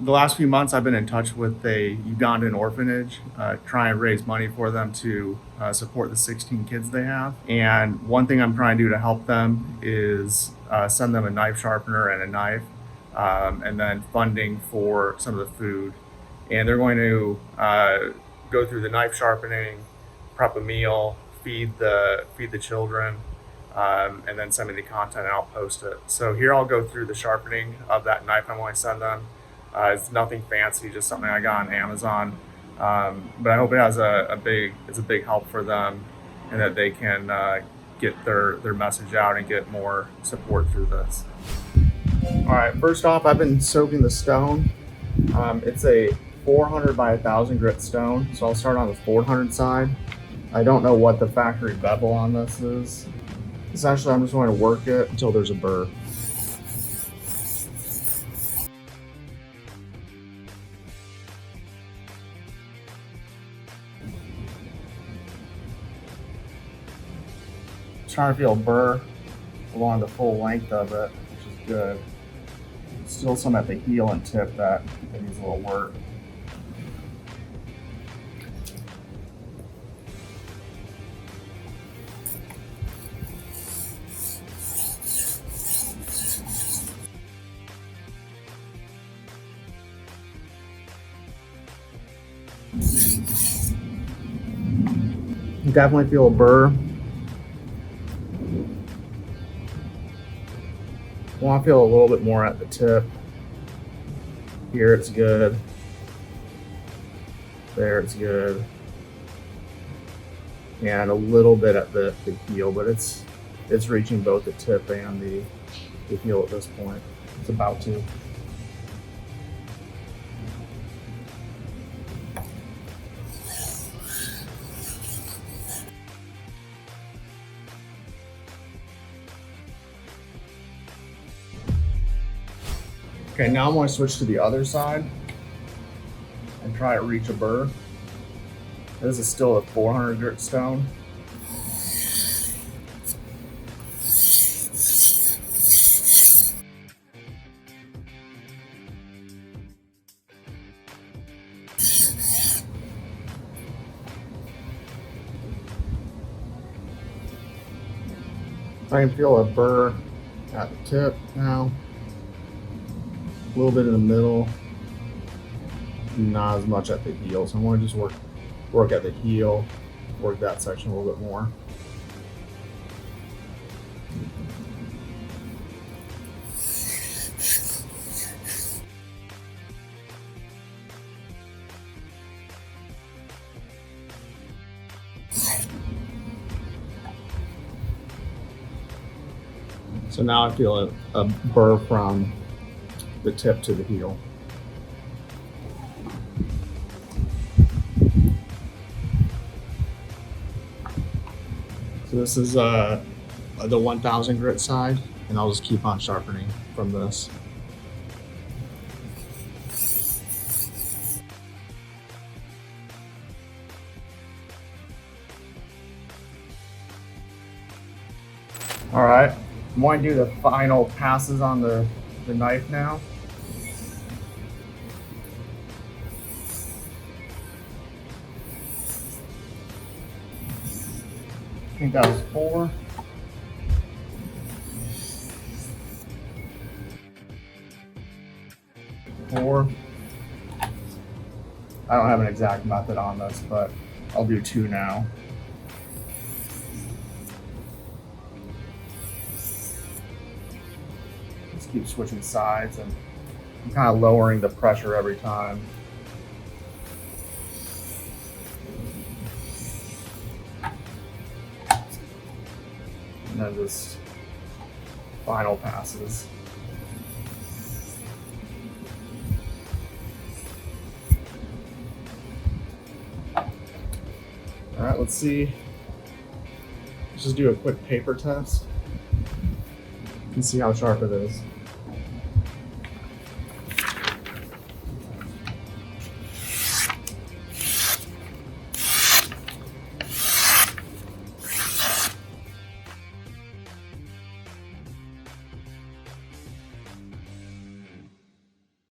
the last few months, I've been in touch with a Ugandan orphanage, trying to raise money for them to support the 16 kids they have. And one thing I'm trying to do to help them is send them a knife sharpener and a knife, and then funding for some of the food. And they're going to go through the knife sharpening, prep a meal, feed the children, and then send me the content and I'll post it. So here I'll go through the sharpening of that knife I'm going to send them. It's nothing fancy, just something I got on Amazon. But I hope it has it's a big help for them, and that they can get their message out and get more support through this. All right, first off, I've been soaking the stone. It's a 400 by 1000 grit stone, so I'll start on the 400 side. I don't know what the factory bevel on this is. Essentially, I'm just going to work it until there's a burr. Trying to feel a burr along the full length of it, which is good. Still some at the heel and tip that needs a little work. You definitely feel a burr. I want to feel a little bit more at the tip. Here it's good. There it's good. And a little bit at the heel, but it's reaching both the tip and the heel at this point. It's about to. Okay, now I'm going to switch to the other side and try to reach a burr. This is still a 400 grit stone. I can feel a burr at the tip now. A little bit in the middle, not as much at the heel. So I'm going to just work at the heel, work that section a little bit more. So now I feel a burr from the tip to the heel. So this is the 1000 grit side, and I'll just keep on sharpening from this. All right, I'm going to do the final passes on the knife now. I think that was 4. I don't have an exact method on this, but I'll do 2 now. Just keep switching sides, and I'm kind of lowering the pressure every time. And then just final passes. All right, let's see. Let's just do a quick paper test and see how sharp it is.